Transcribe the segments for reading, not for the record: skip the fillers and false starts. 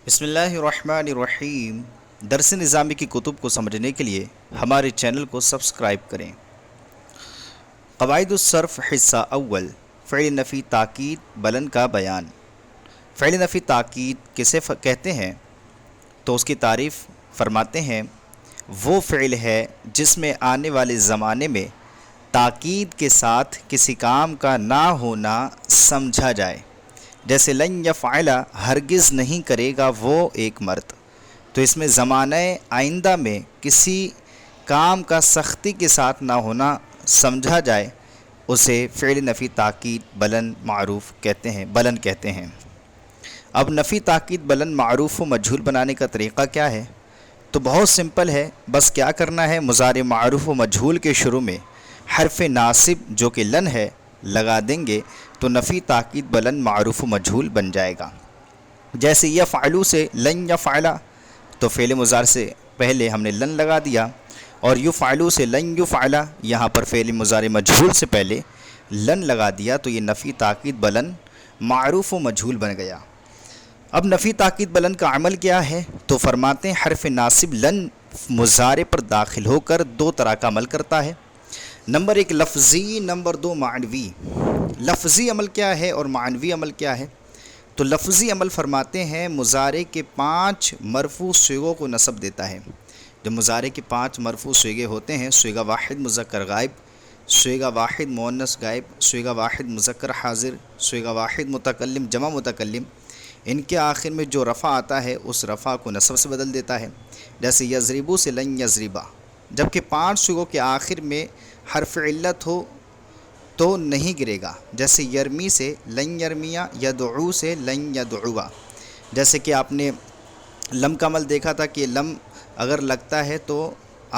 بسم اللہ الرحمن الرحیم۔ درس نظامی کی کتب کو سمجھنے کے لیے ہمارے چینل کو سبسکرائب کریں۔ قواعد الصرف حصہ اول، فعل نفی تاکید بلن کا بیان۔ فعل نفی تاکید کسے کہتے ہیں تو اس کی تعریف فرماتے ہیں، وہ فعل ہے جس میں آنے والے زمانے میں تاکید کے ساتھ کسی کام کا نہ ہونا سمجھا جائے، جیسے لن یفعل ہرگز نہیں کرے گا وہ ایک مرد۔ تو اس میں زمانہ آئندہ میں کسی کام کا سختی کے ساتھ نہ ہونا سمجھا جائے، اسے فعل نفی تاکید بلن معروف کہتے ہیں، بلن کہتے ہیں۔ اب نفی تاکید بلن معروف و مجہول بنانے کا طریقہ کیا ہے؟ تو بہت سمپل ہے، بس کیا کرنا ہے، مضارع معروف و مجہول کے شروع میں حرف ناصب جو کہ لن ہے لگا دیں گے تو نفی تاکید بلن معروف و مجہول بن جائے گا۔ جیسے یفعلو سے لن یفعل، تو فعل مضارع سے پہلے ہم نے لن لگا دیا، اور یفعلو سے لن یفعل، یہاں پر فعل مضارع مجہول سے پہلے لن لگا دیا، تو یہ نفی تاکید بلن معروف و مجہول بن گیا۔ اب نفی تاکید بلن کا عمل کیا ہے؟ تو فرماتے ہیں حرف ناصب لن مضارع پر داخل ہو کر دو طرح کا عمل کرتا ہے، نمبر ایک لفظی، نمبر دو معنوی۔ لفظی عمل کیا ہے اور معنوی عمل کیا ہے؟ تو لفظی عمل فرماتے ہیں مضارع کے 5 مرفوع صیغوں کو نصب دیتا ہے۔ جو مضارع کے 5 مرفوع صیغے ہوتے ہیں، صیغہ واحد مذکر غائب، صیغہ واحد مؤنث غائب، صیغہ واحد مذکر حاضر، صیغہ واحد متکلم جمع متکلم، ان کے آخر میں جو رفع آتا ہے اس رفع کو نصب سے بدل دیتا ہے۔ جیسے یضربو سے لن یضربا، جبکہ 5 صیغوں کے آخر میں حرف علت ہو تو نہیں گرے گا، جیسے یرمی سے لن یرمیا، یدعو سے لن یدعوا۔ جیسے کہ آپ نے لم کا عمل دیکھا تھا کہ لم اگر لگتا ہے تو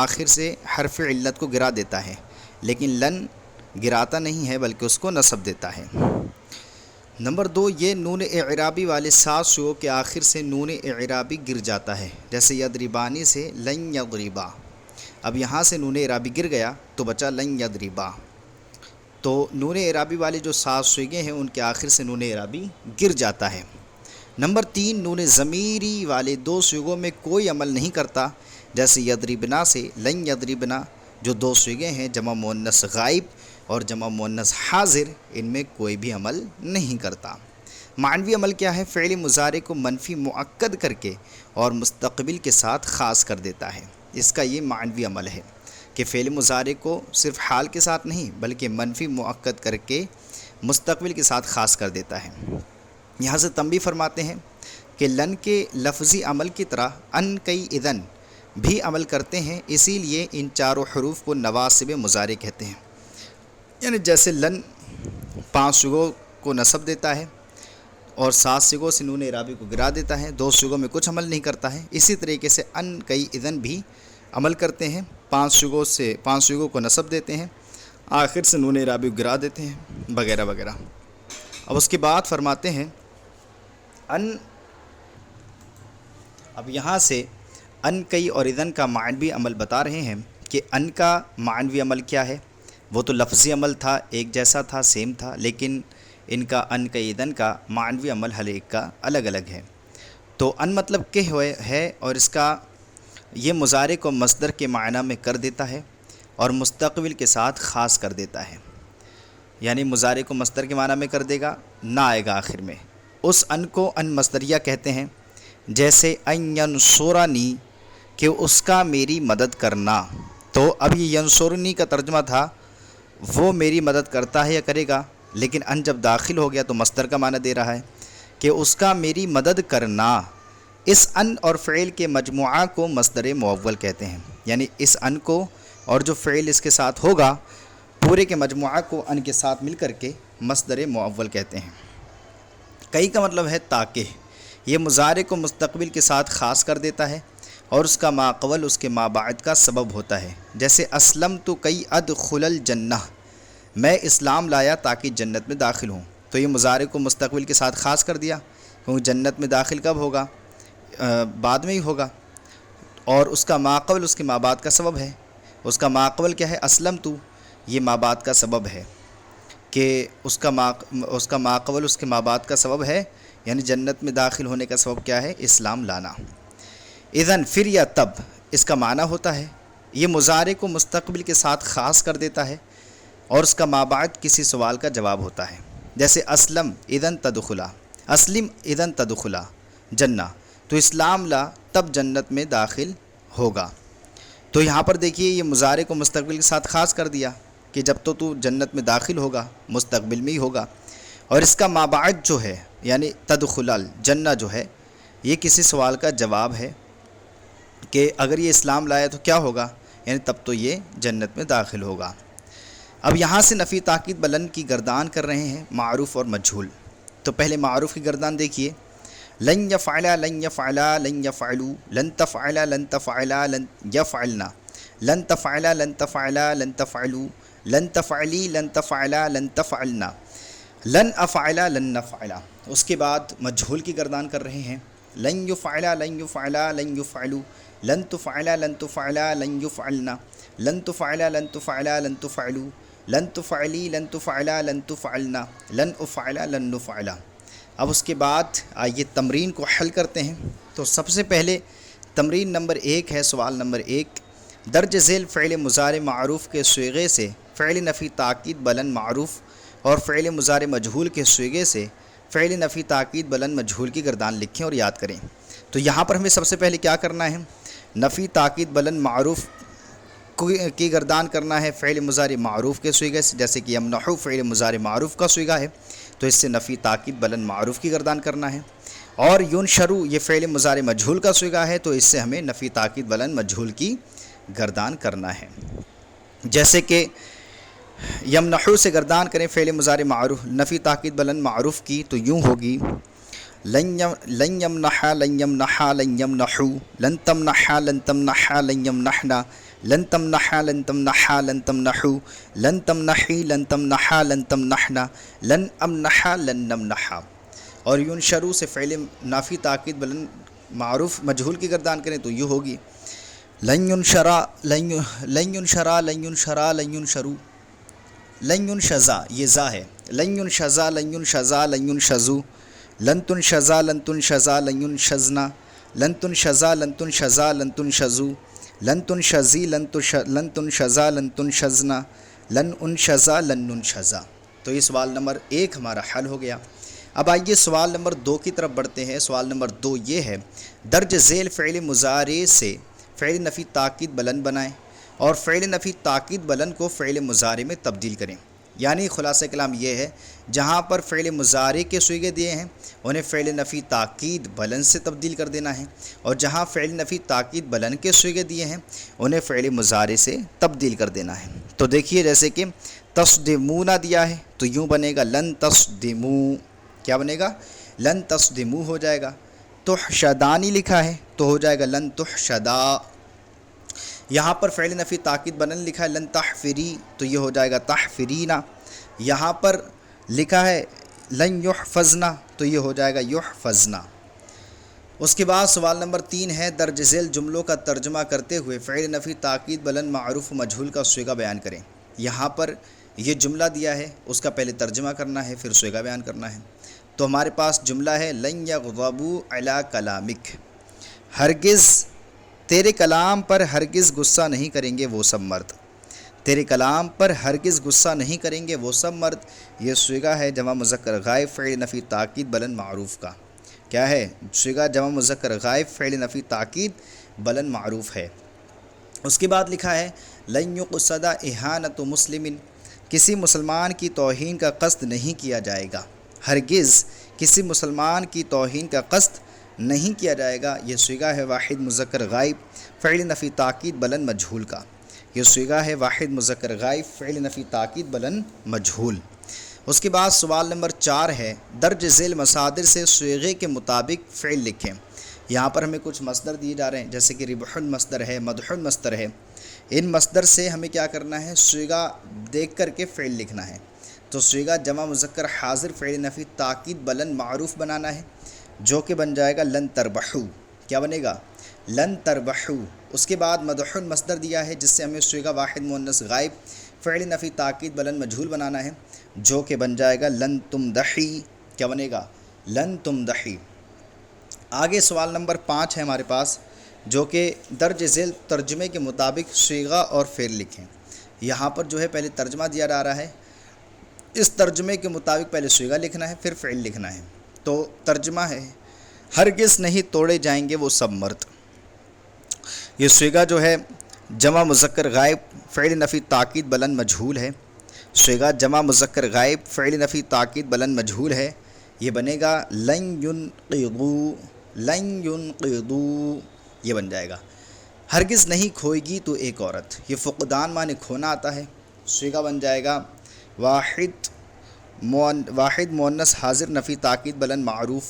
آخر سے حرف علت کو گرا دیتا ہے، لیکن لن گراتا نہیں ہے بلکہ اس کو نصب دیتا ہے۔ نمبر 2، یہ نون اعرابی والے 7 صیغوں کے آخر سے نون اعرابی گر جاتا ہے، جیسے یضربانی سے لن یضربا۔ اب یہاں سے نون اعرابی گر گیا تو بچا لن یضربا، تو نون اعرابی والے جو 7 صیغے ہیں ان کے آخر سے نون اعرابی گر جاتا ہے۔ نمبر 3، نون ضمیری والے 2 صیغوں میں کوئی عمل نہیں کرتا، جیسے یضربنا سے لن یضربنا، جو 2 صیغے ہیں جمع مؤنث غائب اور جمع مؤنث حاضر، ان میں کوئی بھی عمل نہیں کرتا۔ معنوی عمل کیا ہے؟ فعل مضارع کو منفی مؤکد کر کے اور مستقبل کے ساتھ خاص کر دیتا ہے، اس کا یہ معنوی عمل ہے کہ فعل مضارع کو صرف حال کے ساتھ نہیں بلکہ منفی مؤکد کر کے مستقبل کے ساتھ خاص کر دیتا ہے۔ یہاں سے تنبیہ فرماتے ہیں کہ لن کے لفظی عمل کی طرح ان کئی اذن بھی عمل کرتے ہیں، اسی لیے ان چاروں حروف کو نواصب مضارع کہتے ہیں۔ یعنی جیسے لن 5 صیغوں کو نصب دیتا ہے اور 7 صیغوں سے نون اعرابی کو گرا دیتا ہے، 2 صیغوں میں کچھ عمل نہیں کرتا ہے، اسی طریقے سے ان کئی اذن بھی عمل کرتے ہیں، 5 صیغوں کو نصب دیتے ہیں، آخر سے نون اعرابی کو گرا دیتے ہیں، وغیرہ وغیرہ۔ اب اس کے بعد فرماتے ہیں اب یہاں سے ان کئی اور اذن کا معنوی عمل بتا رہے ہیں کہ ان کا معنوی عمل کیا ہے۔ وہ تو لفظی عمل تھا، ایک جیسا تھا، سیم تھا، لیکن ان کا ان کئی اذن کا معنوی عمل ہر ایک کا الگ الگ ہے۔ تو ان مطلب کہ ہے، اور اس کا یہ مضارع کو مصدر کے معنی میں کر دیتا ہے اور مستقبل کے ساتھ خاص کر دیتا ہے، یعنی مضارع کو مصدر کے معنی میں کر دے گا، نہ آئے گا آخر میں۔ اس ان کو ان مصدریہ کہتے ہیں، جیسے ان ینصرنی کہ اس کا میری مدد کرنا۔ تو اب یہ ینصرنی کا ترجمہ تھا وہ میری مدد کرتا ہے یا کرے گا، لیکن ان جب داخل ہو گیا تو مصدر کا معنی دے رہا ہے کہ اس کا میری مدد کرنا۔ اس ان اور فعل کے مجموعہ کو مصدر مؤول کہتے ہیں، یعنی اس ان کو اور جو فعل اس کے ساتھ ہوگا پورے کے مجموعہ کو ان کے ساتھ مل کر کے مصدر مؤول کہتے ہیں۔ کئی کا مطلب ہے تاکہ، یہ مضارع کو مستقبل کے ساتھ خاص کر دیتا ہے اور اس کا ما قبل اس کے ما بعد کا سبب ہوتا ہے، جیسے اسلمت کئی ادخل الجنہ، میں اسلام لایا تاکہ جنت میں داخل ہوں۔ تو یہ مضارع کو مستقبل کے ساتھ خاص کر دیا، کیونکہ جنت میں داخل کب ہوگا؟ بعد میں ہی ہوگا، اور اس کا ما قبل اس کے ما بعد کا سبب ہے۔ اس کا ما قبل کیا ہے؟ اسلمت، یہ ما بعد کا سبب ہے کہ اس کا ما قبل اس کے ما بعد کا سبب ہے یعنی جنت میں داخل ہونے کا سبب کیا ہے؟ اسلام لانا۔ اذن پھر یا تب اس کا معنی ہوتا ہے، یہ مضارع کو مستقبل کے ساتھ خاص کر دیتا ہے اور اس کا ما بعد کسی سوال کا جواب ہوتا ہے، جیسے اسلم اذن تدخلا، اسلم اذن تدخلا جنہ، تو اسلام لا تب جنت میں داخل ہوگا۔ تو یہاں پر دیکھیے یہ مضارع کو مستقبل کے ساتھ خاص کر دیا کہ جب تو جنت میں داخل ہوگا مستقبل میں ہی ہوگا، اور اس کا ما بعد جو ہے یعنی تدخل الجنہ جو ہے یہ کسی سوال کا جواب ہے کہ اگر یہ اسلام لایا تو کیا ہوگا، یعنی تب تو یہ جنت میں داخل ہوگا۔ اب یہاں سے نفی تاکید بلند کی گردان کر رہے ہیں معروف اور مجہول۔ تو پہلے معروف کی گردان دیکھیے، لن یفعلا لن یفعلا لن یفعلوا لن تفعلا لن تفعلا لن یفعلنا لن تفعلا لن تفعلا لن تفعلوا لن تفعلی لن تفعلا لن تفعلنا لن افعلا لن نفعلا۔ اس کے بعد مجہول کی گردان کر رہے ہیں، لن یفعلا لن یفعلا لن یفعلوا لن تفعلا لن تفعلا لن یفعلنا لن تفعلا لن تفعلا لن تفعلوا لن تفعلی لن تفعلا لن تفعلنا لن افعلا لن نفعلا۔ اب اس کے بعد آئیے تمرین کو حل کرتے ہیں۔ تو سب سے پہلے تمرین نمبر 1 ہے، سوال نمبر 1، درج ذیل فعل مضارع معروف کے صیغے سے فعل نفی تاکید بلند معروف اور فعل مضارع مجہول کے صیغے سے فعل نفی تاکید بلند مجہول کی گردان لکھیں اور یاد کریں۔ تو یہاں پر ہمیں سب سے پہلے کیا کرنا ہے؟ نفی تاکید بلند معروف کی گردان کرنا ہے فعل مضارع معروف کے صیغے سے، جیسے کہ یمنحو فعل مضارع معروف کا صیغہ ہے تو اس سے نفی تاکید بلند معروف کی گردان کرنا ہے، اور ینشرو یہ فعل مضارع مجہول کا صیغہ ہے تو اس سے ہمیں نفی تاکید بلند مجہول کی گردان کرنا ہے۔ جیسے کہ یمنحو سے گردان کریں فعل مضارع معروف نفی تاکید بلند معروف کی تو یوں ہوگی، لن یمنحا لن یمنحا لن یمنحو لن تمنحا لن تمنحا لن یمنحنا لن تمنحا لن تمنحا لن تمنحو لن تمنحی لن تمنحا لن تمنحنا لن امنحا لن نمنحا۔ اور ینشرو سے فعل نافی تاکید بلند معروف مجہول کی گردان کریں تو یہ ہوگی، لن ینشرا لن ینشرا لن ینشرا لن ینشرو لن ینشزا یہ زا ہے، لن ینشزا لن ینشزا لن ینشزو لن تنشزا لن تنشزا لن ینشزنا لن تنشزا لن تنشزا لن تنشزو لن تنشزی لن تنشزا لن تنشزنا لن انشزا لن ننشزا۔ تو یہ سوال نمبر 1 ہمارا حل ہو گیا۔ اب آئیے سوال نمبر 2 کی طرف بڑھتے ہیں۔ سوال نمبر 2 یہ ہے، درج ذیل فعل مضارع سے فعل نفی تاکید بلند بنائیں اور فعل نفی تاکید بلند کو فعل مضارع میں تبدیل کریں۔ یعنی خلاصہ کلام یہ ہے، جہاں پر فعل مضارع کے صیغے دیے ہیں انہیں فعل نفی تاکید بلند سے تبدیل کر دینا ہے، اور جہاں فعل نفی تاکید بلند کے صیغے دیے ہیں انہیں فعل مضارع سے تبدیل کر دینا ہے۔ تو دیکھیے جیسے کہ تصدمونا دیا ہے تو یوں بنے گا لن تصدمو، کیا بنے گا؟ لن تصدمو ہو جائے گا۔ تحشدانی لکھا ہے تو ہو جائے گا لن تحشدا۔ یہاں پر فعل نفی تاکید بلند لکھا ہے لن تحفری تو یہ ہو جائے گا تحفرینا۔ یہاں پر لکھا ہے لن یحفظنا تو یہ ہو جائے گا یحفظنا۔ اس کے بعد سوال نمبر 3 ہے، درج ذیل جملوں کا ترجمہ کرتے ہوئے فعل نفی تاکید بلند معروف و مجہول کا صیغہ بیان کریں۔ یہاں پر یہ جملہ دیا ہے، اس کا پہلے ترجمہ کرنا ہے پھر صیغہ بیان کرنا ہے۔ تو ہمارے پاس جملہ ہے لن یغضبوا علی کلامک، ہرگز تیرے کلام پر ہرگز غصہ نہیں کریں گے وہ سب مرد، تیرے کلام پر ہرگز غصہ نہیں کریں گے وہ سب مرد، یہ صیغہ ہے جمع مذکر غائب فعل نفی تاکید بلند معروف کا۔ کیا ہے؟ صیغہ جمع مذکر غائب فعل نفی تاکید بلند معروف ہے۔ اس کے بعد لکھا ہے لن یقصد اہانۃ مسلم، کسی مسلمان کی توہین کا قصد نہیں کیا جائے گا، ہرگز کسی مسلمان کی توہین کا قصد نہیں کیا جائے گا، یہ صیغہ ہے واحد مذکر غائب فعل نفی تاکید بلند مجہول کا، یہ صیغہ ہے واحد مذکر غائب فعل نفی تاکید بلند مجہول۔ اس کے بعد سوال نمبر 4 ہے، درج ذیل مصادر سے صیغے کے مطابق فعل لکھیں۔ یہاں پر ہمیں کچھ مصدر دیے جا رہے ہیں، جیسے کہ ربح مصدر ہے، مدح مصدر ہے۔ ان مصدر سے ہمیں کیا کرنا ہے؟ صیغہ دیکھ کر کے فعل لکھنا ہے۔ تو صیغہ جمع مذکر حاضر فعل نفی تاکید بلند معروف بنانا ہے، جو کہ بن جائے گا لن تربحو۔ کیا بنے گا؟ لن تربحو۔ اس کے بعد مدح مصدر دیا ہے جس سے ہمیں صیغہ واحد مؤنث غائب فعل نفی تاکید بلند مجہول بنانا ہے، جو کہ بن جائے گا لن تمدحی۔ کیا بنے گا؟ لن تمدحی۔ آگے سوال نمبر 5 ہے ہمارے پاس، جو کہ درج ذیل ترجمے کے مطابق صیغہ اور فعل لکھیں۔ یہاں پر جو ہے پہلے ترجمہ دیا جا رہا ہے، اس ترجمے کے مطابق پہلے صیغہ لکھنا ہے پھر فعل لکھنا ہے۔ تو ترجمہ ہے، ہرگز نہیں توڑے جائیں گے وہ سب مرد۔ یہ صیغہ جو ہے جمع مذکر غائب فعل نفی تاکید بلند مجہول ہے۔ صیغہ جمع مذکر غائب فعل نفی تاکید بلند مجہول ہے، یہ بنے گا لن ينقضوا، لن ينقضوا یہ بن جائے گا۔ ہرگز نہیں کھوئے گی تو ایک عورت، یہ فقدان معنی کھونا آتا ہے، صیغہ بن جائے گا واحد مؤنث حاضر نفی تاکید بلند معروف،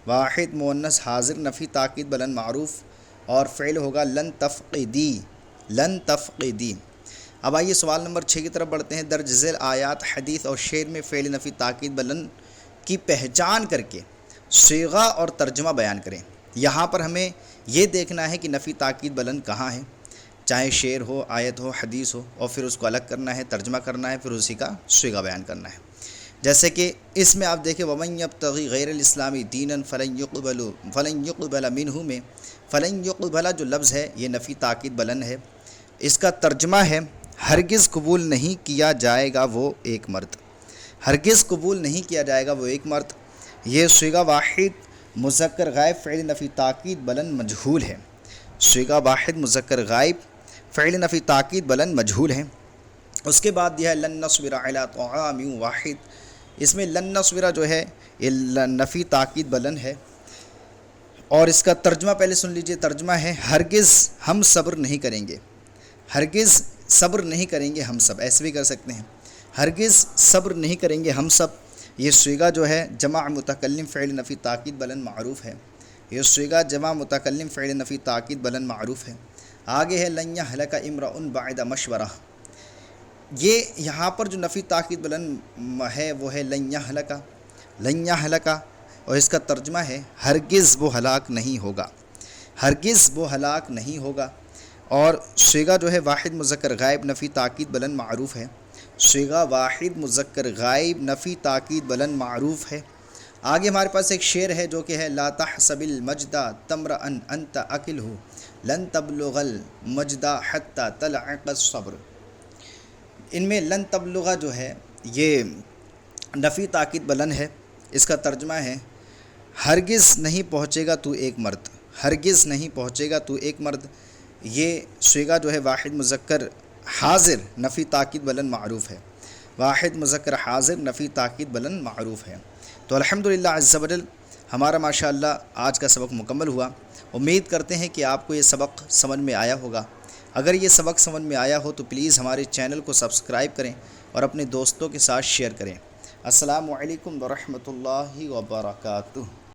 واحد مؤنث حاضر نفی تاکید بلند معروف، اور فعل ہوگا لن تفقدی، لن تفقدی۔ اب آئیے سوال نمبر 6 کی طرف بڑھتے ہیں۔ درج ذیل آیات، حدیث اور شعر میں فعل نفی تاکید بلند کی پہچان کر کے صیغہ اور ترجمہ بیان کریں۔ یہاں پر ہمیں یہ دیکھنا ہے کہ نفی تاکید بلند کہاں ہے، چاہے شعر ہو، آیت ہو، حدیث ہو، اور پھر اس کو الگ کرنا ہے، ترجمہ کرنا ہے، پھر اسی کا صیغہ بیان کرنا ہے۔ جیسے کہ اس میں آپ دیکھیں وَمَن يَبْتَغِ غَيْرَ الْإِسْلَامِ دِينًا فَلَن يُقْبَلَ مِنْهُ میں فَلَن يُقْبَلَ جو لفظ ہے یہ نفی تاکید بلند ہے، اس کا ترجمہ ہے ہرگز قبول نہیں کیا جائے گا وہ ایک مرد، ہرگز قبول نہیں کیا جائے گا وہ ایک مرد۔ یہ صیغہ واحد مذکر غائب فعل نفی تاکید بلند مجہول ہے، صیغہ واحد مذکر غائب فعل نفی تاکید بلند مجہول ہے۔ اس کے بعد یہ ہے لن نصبر علی طعام واحد، اس میں لن نصبر جو ہے یہ نفی تاکید بلند ہے، اور اس کا ترجمہ پہلے سن لیجئے۔ ترجمہ ہے ہرگز ہم صبر نہیں کریں گے، ہرگز صبر نہیں کریں گے ہم سب، ایسے بھی کر سکتے ہیں، ہرگز صبر نہیں کریں گے ہم سب۔ یہ صیغہ جو ہے جمع متکلم فعل نفی تاکید بلند معروف ہے، یہ صیغہ جمع متکلم فعل نفی تاکید بلند معروف ہے۔ آگے ہے لن یہلک امرؤ بعد مشورہ، یہ یہاں پر جو نفی تاکید بلند ہے وہ ہے لن یہلک، لن یہلک، اور اس کا ترجمہ ہے ہرگز وہ ہلاک نہیں ہوگا، ہرگز وہ ہلاک نہیں ہوگا۔ اور صیغہ جو ہے واحد مذکر غائب نفی تاکید بلند معروف ہے، صیغہ واحد مذکر غائب نفی تاکید بلند معروف ہے۔ آگے ہمارے پاس ایک شعر ہے جو کہ ہے لا تحسب المجد تمرا انت اکلہ لن تبلغ المجد حتی تلعق الصبر۔ ان میں لن تبلغ جو ہے یہ نفی تاکید بلند ہے، اس کا ترجمہ ہے ہرگز نہیں پہنچے گا تو ایک مرد، ہرگز نہیں پہنچے گا تو ایک مرد۔ یہ صیغہ جو ہے واحد مذکر حاضر نفی تاکید بلند معروف ہے، واحد مذکر حاضر نفی تاکید بلند معروف ہے۔ تو الحمدللہ عز و جل ہمارا ماشاءاللہ آج کا سبق مکمل ہوا۔ امید کرتے ہیں کہ آپ کو یہ سبق سمجھ میں آیا ہوگا۔ اگر یہ سبق سمجھ میں آیا ہو تو پلیز ہمارے چینل کو سبسکرائب کریں اور اپنے دوستوں کے ساتھ شیئر کریں۔ السلام علیکم ورحمۃ اللہ وبرکاتہ۔